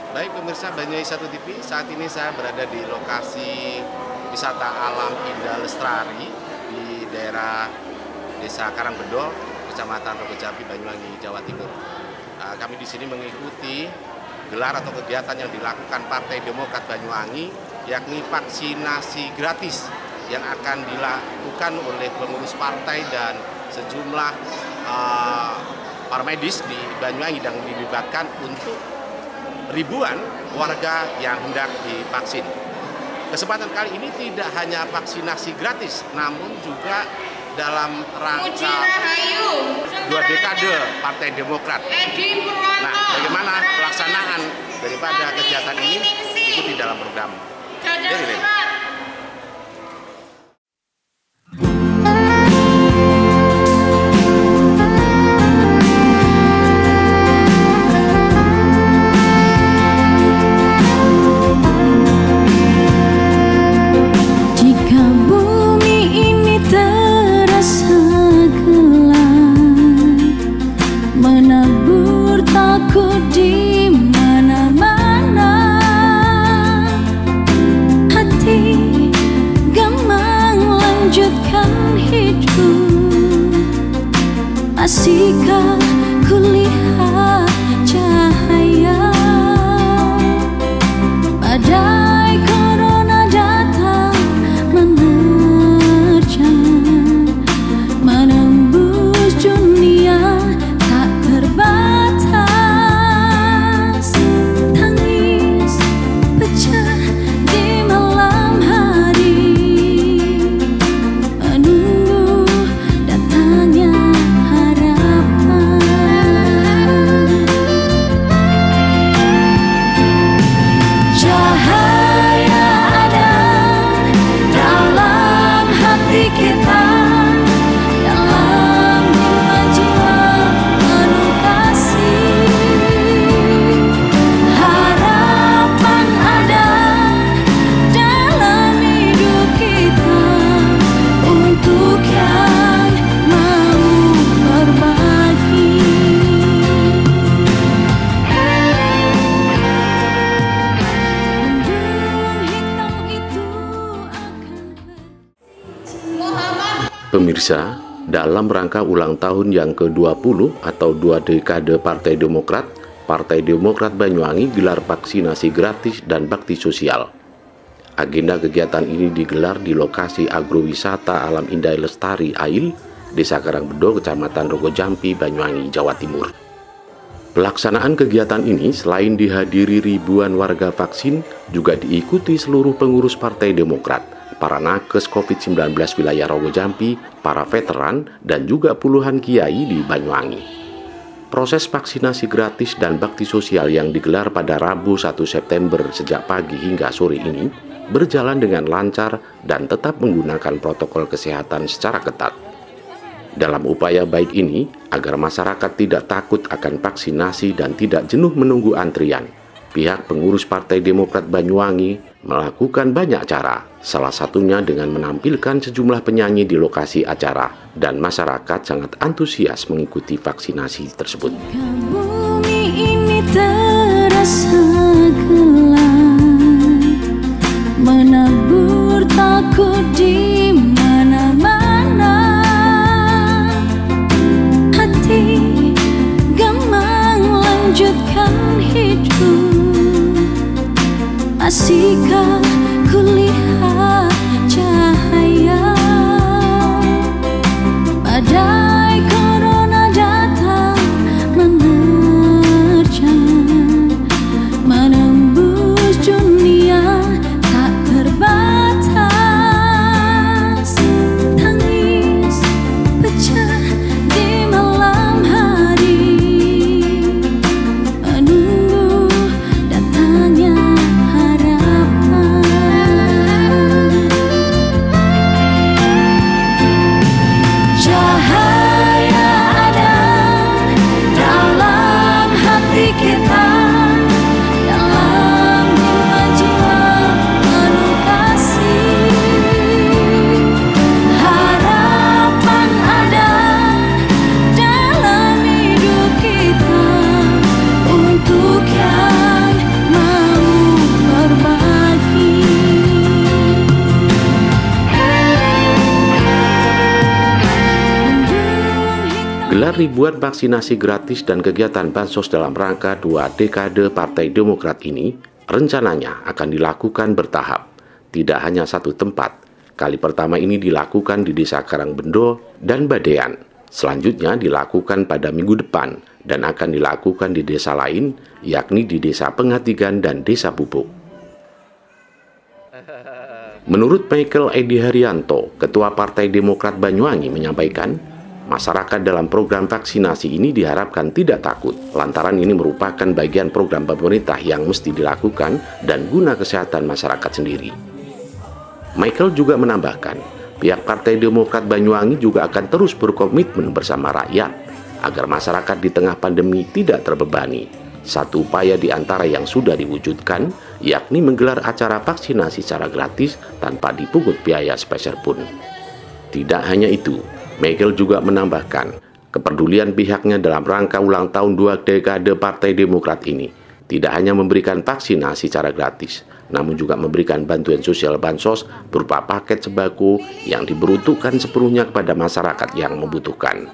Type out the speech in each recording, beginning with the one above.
Baik pemirsa Banyuwangi 1 TV, saat ini saya berada di lokasi wisata alam Indah Lestari di daerah Desa Karangbedol, Kecamatan Rogojampi, Banyuwangi, Jawa Timur. Kami di sini mengikuti gelar atau kegiatan yang dilakukan Partai Demokrat Banyuwangi, yakni vaksinasi gratis yang akan dilakukan oleh pengurus partai dan sejumlah para medis di Banyuwangi yang dilibatkan untuk ribuan warga yang hendak divaksin. Kesempatan kali ini tidak hanya vaksinasi gratis, namun juga dalam rangka 2 dekade Partai Demokrat. Nah, bagaimana pelaksanaan daripada kegiatan ini? Ikuti dalam program. Masihkah kulihat cahaya, badai corona datang menerjang, menembus dunia tak terbatas. Tangis pecah di malam hari, menunggu datangnya Pemirsa, dalam rangka ulang tahun yang ke-20 atau 2 dekade Partai Demokrat Banyuwangi gelar vaksinasi gratis dan bakti sosial. Agenda kegiatan ini digelar di lokasi agrowisata Alam Indah Lestari AIL, Desa Karangbedol, Kecamatan Rogojampi, Banyuwangi, Jawa Timur. Pelaksanaan kegiatan ini selain dihadiri ribuan warga vaksin, juga diikuti seluruh pengurus Partai Demokrat, para nakes COVID-19 wilayah Rogojampi, para veteran, dan juga puluhan kiai di Banyuwangi. Proses vaksinasi gratis dan bakti sosial yang digelar pada Rabu 1 September sejak pagi hingga sore ini berjalan dengan lancar dan tetap menggunakan protokol kesehatan secara ketat. Dalam upaya baik ini, agar masyarakat tidak takut akan vaksinasi dan tidak jenuh menunggu antrian, pihak pengurus Partai Demokrat Banyuwangi melakukan banyak cara, salah satunya dengan menampilkan sejumlah penyanyi di lokasi acara, dan masyarakat sangat antusias mengikuti vaksinasi tersebut. Bumi ini terasa gelap, menabur takut di mana-mana, hati gamang lanjutkan hidup. Masihkah kulihat cahaya, badai corona datang menerjang, menembus dunia tak terbatas. Tangis pecah di malam hari, menunggu datangnya harapan. Menggelar ribuan vaksinasi gratis dan kegiatan bansos dalam rangka 2 dekade Partai Demokrat ini rencananya akan dilakukan bertahap, tidak hanya satu tempat. Kali pertama ini dilakukan di Desa Karangbendo dan Badean. Selanjutnya dilakukan pada minggu depan dan akan dilakukan di desa lain, yakni di Desa Pengatigan dan Desa Bubuk. Menurut Michael Edi Haryanto, Ketua Partai Demokrat Banyuwangi menyampaikan, masyarakat dalam program vaksinasi ini diharapkan tidak takut, lantaran ini merupakan bagian program pemerintah yang mesti dilakukan dan guna kesehatan masyarakat sendiri. Michael juga menambahkan, pihak Partai Demokrat Banyuwangi juga akan terus berkomitmen bersama rakyat agar masyarakat di tengah pandemi tidak terbebani. Satu upaya di antara yang sudah diwujudkan, yakni menggelar acara vaksinasi secara gratis tanpa dipungut biaya sepeser pun. Tidak hanya itu, Michael juga menambahkan, kepedulian pihaknya dalam rangka ulang tahun 2 dekade Partai Demokrat ini tidak hanya memberikan vaksinasi secara gratis, namun juga memberikan bantuan sosial bansos berupa paket sembako yang diperuntukkan sepenuhnya kepada masyarakat yang membutuhkan.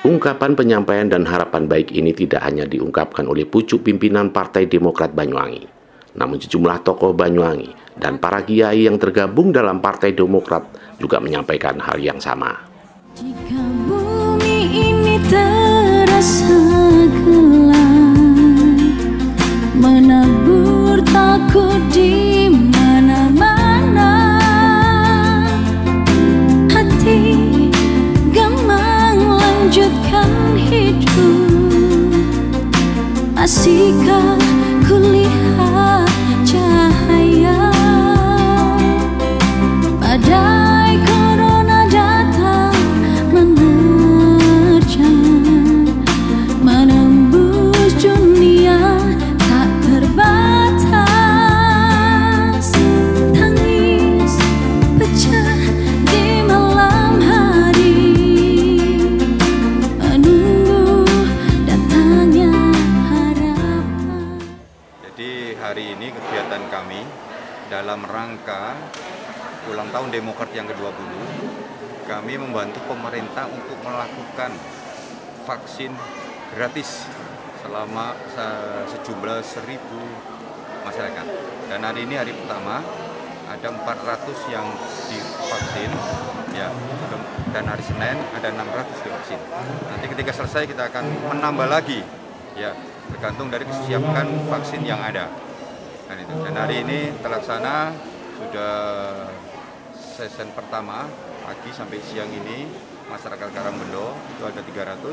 Ungkapan penyampaian dan harapan baik ini tidak hanya diungkapkan oleh pucuk pimpinan Partai Demokrat Banyuwangi, namun sejumlah tokoh Banyuwangi dan para kiai yang tergabung dalam Partai Demokrat juga menyampaikan hal yang sama. Jika bumi ini terasa gelap, menabur takut di mana-mana, hati gamang lanjutkan hidup. Masihkah kulihat cahaya? Badai corona datang menerjang, menembus dunia tak terbatas. Tangis pecah di malam hari, menunggu datangnya harapan. Jadi hari ini kegiatan kami dalam rangka ulang tahun Demokrat yang ke-20, kami membantu pemerintah untuk melakukan vaksin gratis selama sejumlah 1.000 masyarakat. Dan hari ini hari pertama ada 400 yang divaksin, ya, dan hari Senin ada 600 divaksin. Nanti ketika selesai kita akan menambah lagi, ya, tergantung dari kesiapan vaksin yang ada. Dan hari ini terlaksana sudah sesi pertama pagi sampai siang ini masyarakat Karangbendo itu ada 300,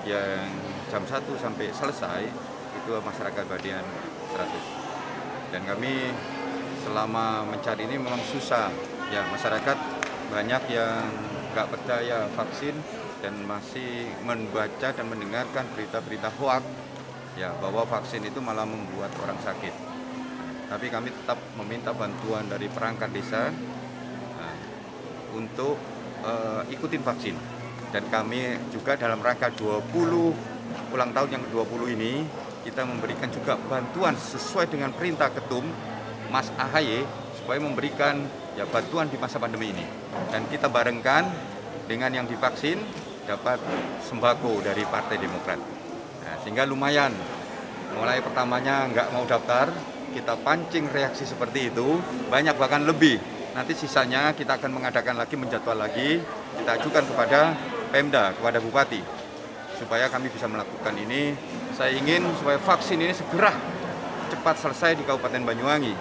yang jam 1 sampai selesai itu masyarakat Badean 100. Dan kami selama mencari ini memang susah, ya, masyarakat banyak yang nggak percaya vaksin dan masih membaca dan mendengarkan berita-berita hoax, ya, bahwa vaksin itu malah membuat orang sakit. Tapi kami tetap meminta bantuan dari perangkat desa untuk ikutin vaksin. Dan kami juga dalam rangka 20 ulang tahun yang ke-20 ini, kita memberikan juga bantuan sesuai dengan perintah Ketum Mas AHY supaya memberikan, ya, bantuan di masa pandemi ini. Dan kita barengkan dengan yang divaksin dapat sembako dari Partai Demokrat. Nah, sehingga lumayan, mulai pertamanya nggak mau daftar, kita pancing reaksi seperti itu, banyak bahkan lebih. Nanti sisanya kita akan mengadakan lagi, menjadwal lagi, kita ajukan kepada Pemda, kepada Bupati, supaya kami bisa melakukan ini. Saya ingin supaya vaksin ini segera cepat selesai di Kabupaten Banyuwangi.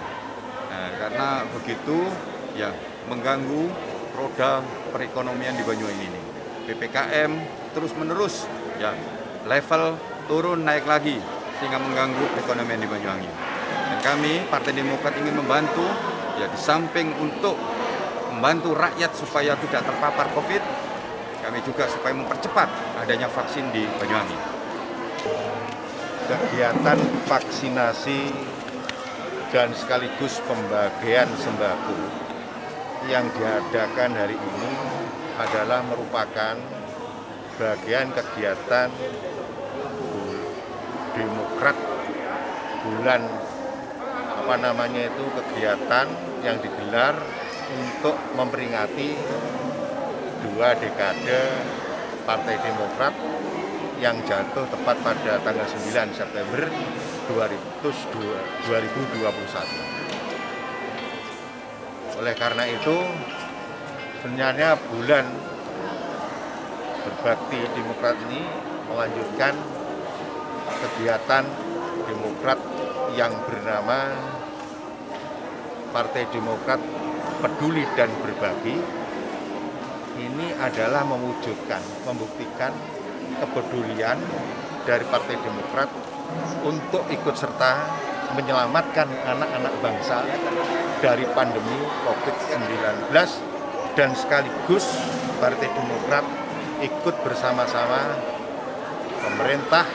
Nah, karena begitu, ya, mengganggu roda perekonomian di Banyuwangi ini. PPKM terus-menerus, ya, level turun naik lagi, sehingga mengganggu perekonomian di Banyuwangi. Dan kami, Partai Demokrat, ingin membantu, ya, di samping untuk membantu rakyat supaya tidak terpapar COVID, kami juga supaya mempercepat adanya vaksin di Banyuwangi. Kegiatan vaksinasi dan sekaligus pembagian sembako yang diadakan hari ini adalah merupakan bagian kegiatan Demokrat bulan kegiatan yang digelar untuk memperingati 2 dekade Partai Demokrat yang jatuh tepat pada tanggal 9 September 2021. Oleh karena itu, sebenarnya bulan berbakti Demokrat ini melanjutkan kegiatan Demokrat yang bernama Partai Demokrat Peduli dan Berbagi. Ini adalah membuktikan kepedulian dari Partai Demokrat untuk ikut serta menyelamatkan anak-anak bangsa dari pandemi COVID-19, dan sekaligus Partai Demokrat ikut bersama-sama pemerintah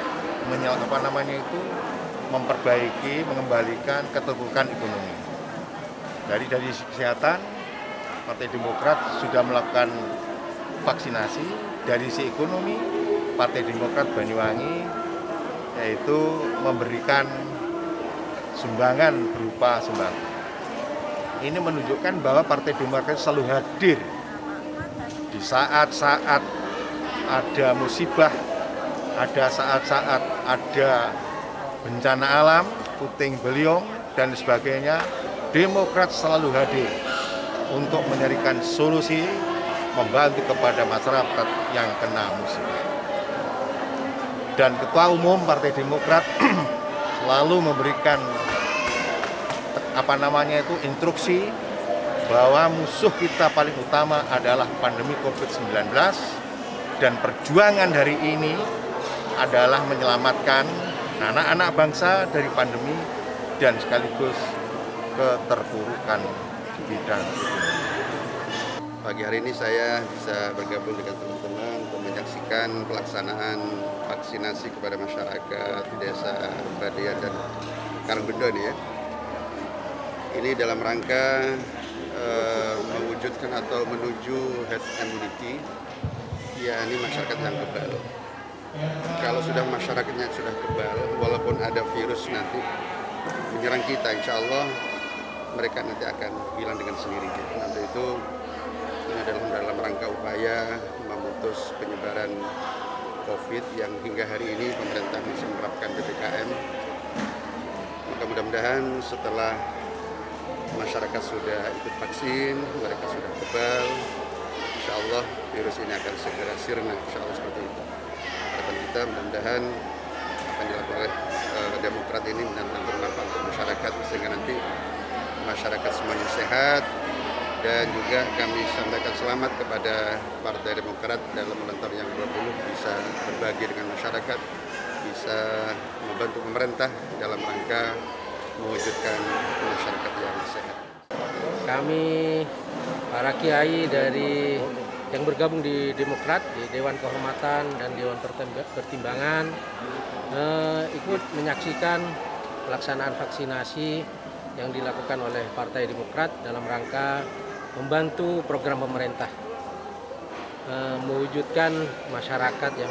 memperbaiki, mengembalikan keterpurukan ekonomi. Dari sisi kesehatan, Partai Demokrat sudah melakukan vaksinasi. Dari sisi ekonomi, Partai Demokrat Banyuwangi yaitu memberikan sumbangan berupa sembako. Ini menunjukkan bahwa Partai Demokrat selalu hadir di saat-saat ada musibah, ada saat-saat ada bencana alam, puting beliung, dan sebagainya. Demokrat selalu hadir untuk mencarikan solusi, membantu kepada masyarakat yang kena musibah. Dan Ketua Umum Partai Demokrat selalu memberikan instruksi bahwa musuh kita paling utama adalah pandemi COVID-19, dan perjuangan hari ini adalah menyelamatkan anak-anak bangsa dari pandemi dan sekaligus keterpurukan di bidang ekonomi. Pagi hari ini saya bisa bergabung dengan teman-teman untuk menyaksikan pelaksanaan vaksinasi kepada masyarakat di Desa Badian dan Karangbendo nih ya. Ini dalam rangka mewujudkan atau menuju herd immunity, yakni masyarakat yang kebal. Kalau sudah masyarakatnya sudah kebal, walaupun ada virus nanti menyerang kita, insya Allah mereka nanti akan hilang dengan sendirinya. Nanti itu ini dalam rangka upaya memutus penyebaran COVID yang hingga hari ini pemerintah masih menerapkan PPKM. Maka mudah-mudahan setelah masyarakat sudah ikut vaksin, mereka sudah kebal, insya Allah virus ini akan segera sirna, insya Allah seperti itu. Harapan kita mudah-mudahan akan dilakukan oleh Demokrat ini benar-benar bermanfaat untuk masyarakat, sehingga nanti masyarakat semuanya sehat. Dan juga kami sampaikan selamat kepada Partai Demokrat dalam ulang tahun yang 20 bisa berbagi dengan masyarakat, bisa membantu pemerintah dalam rangka mewujudkan masyarakat yang sehat. Kami para kiai dari yang bergabung di Demokrat, di Dewan Kehormatan dan Dewan Pertimbangan, ikut menyaksikan pelaksanaan vaksinasi yang dilakukan oleh Partai Demokrat dalam rangka membantu program pemerintah, mewujudkan masyarakat yang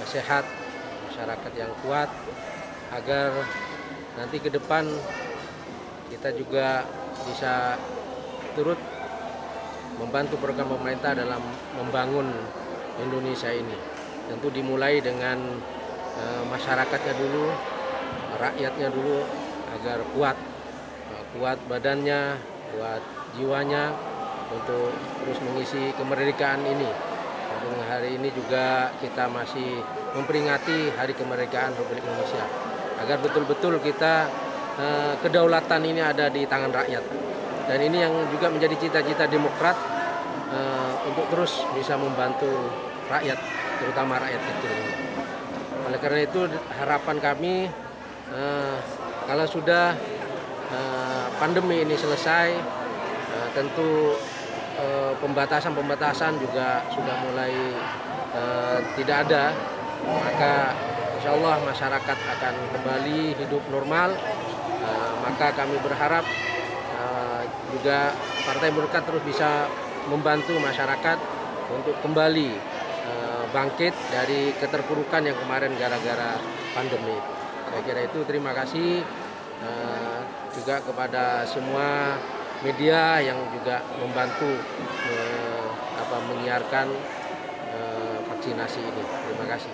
sehat, masyarakat yang kuat, agar nanti ke depan kita juga bisa turut membantu program pemerintah dalam membangun Indonesia ini. Tentu dimulai dengan masyarakatnya dulu, rakyatnya dulu, agar kuat badannya, kuat jiwanya untuk terus mengisi kemerdekaan ini. Dan hari ini juga kita masih memperingati Hari Kemerdekaan Republik Indonesia, agar betul-betul kita kedaulatan ini ada di tangan rakyat. Dan ini yang juga menjadi cita-cita Demokrat, untuk terus bisa membantu rakyat, terutama rakyat kecil ini. Oleh karena itu harapan kami, kalau sudah pandemi ini selesai, tentu pembatasan juga sudah mulai tidak ada, maka insya Allah masyarakat akan kembali hidup normal. Maka kami berharap juga Partai Demokrat terus bisa membantu masyarakat untuk kembali bangkit dari keterpurukan yang kemarin gara-gara pandemi. Saya kira itu. Terima kasih juga kepada semua media yang juga membantu menyiarkan vaksinasi ini. Terima kasih.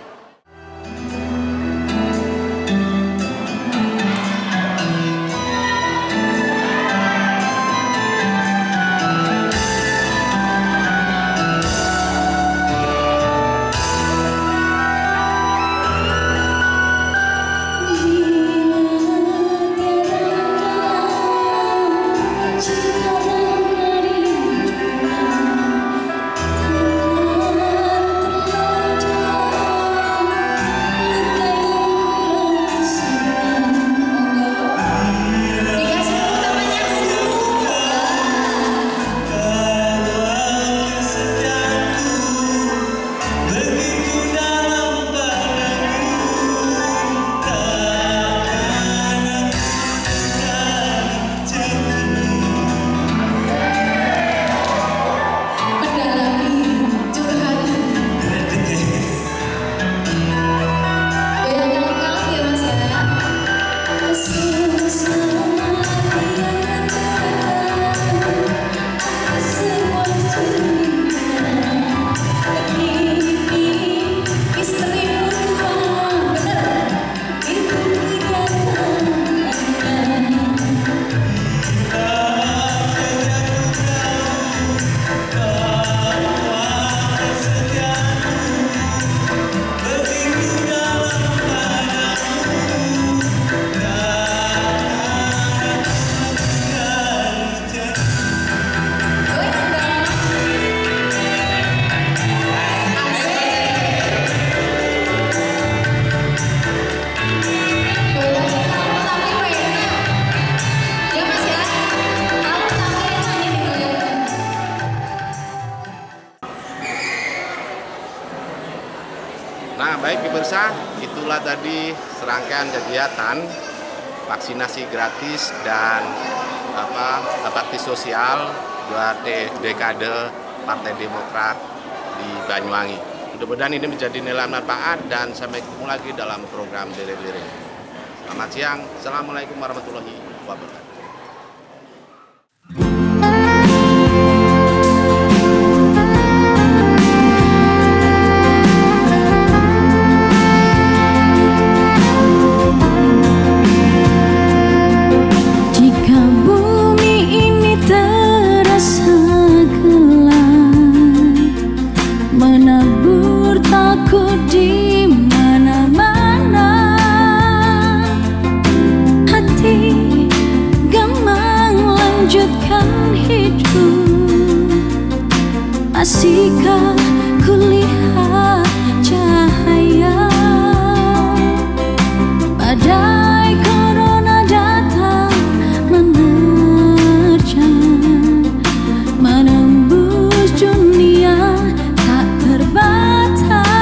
itulah tadi serangkaian kegiatan vaksinasi gratis dan bakti sosial 2 dekade Partai Demokrat di Banyuwangi. Mudah-mudahan ini menjadi nilai manfaat dan sampai ketemu lagi dalam program Dere-Dere. Selamat siang. Assalamualaikum warahmatullahi wabarakatuh. Di mana-mana hati gamang lanjutkan hidup. Masihkah kulihat cahaya badai corona datang menerjang, menembus dunia tak terbatas.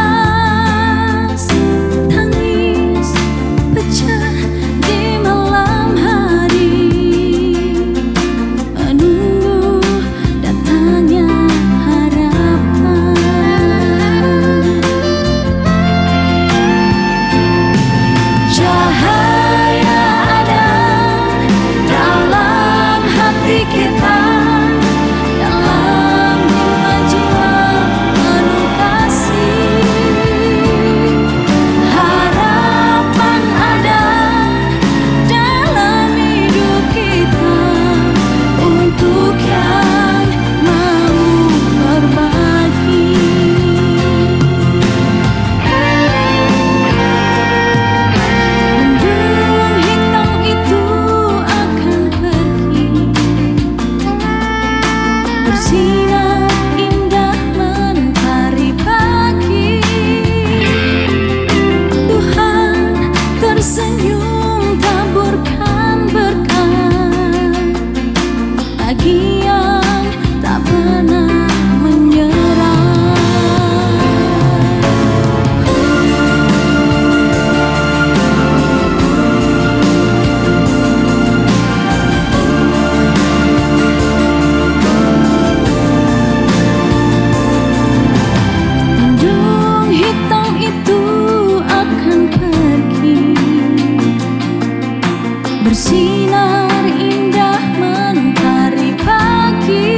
Bersinar indah mentari pagi,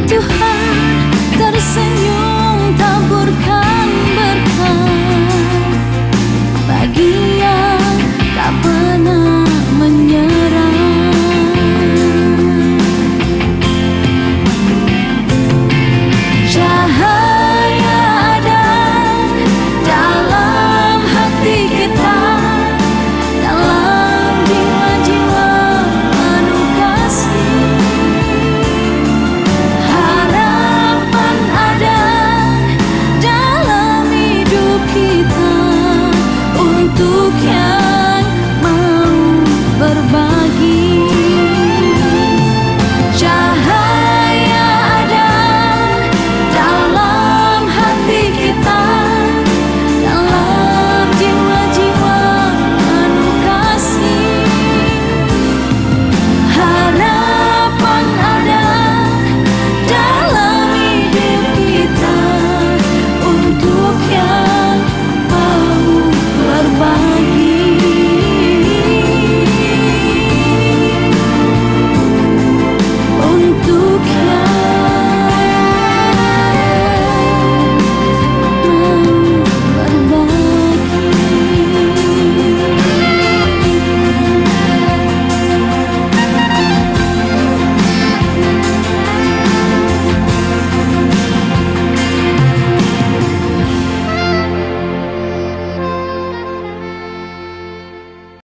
Tuhan tersenyum taburkan berkah bagi yang tak pernah menyerah. Cahaya ada dalam hati kita, untuk yang